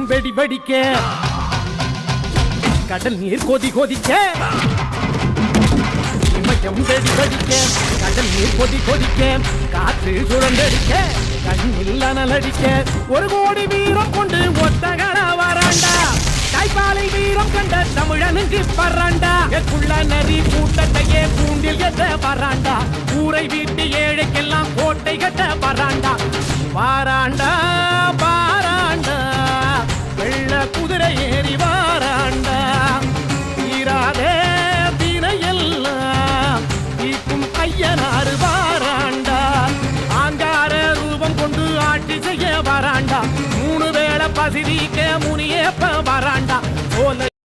வெடி வெடிக்க கடல் நீர் கொதி கொதிக்க இமயம் வெடி வெடிக்க கடல் நீர் கொதி கொதிக்க காற்று சுழந்தடிக்க கண்ணில் அனலடிக்க ஒரு கோடி வீரம் கொண்டு ஒத்தகட வராண்டா தாய்ப்பாலை வீரம் கண்ட தமிழனுக்கு பறாண்டா எக்குள்ள நரி கூட்டத்தையே கூண்டில் எத்த வராண்டா ஊரை வீட்டு ஏழைக்கெல்லாம் கோட்டை கட்ட வராண்டா வாராண்டா பாராண்டா வெள்ள குதிரை ஏறி வாரா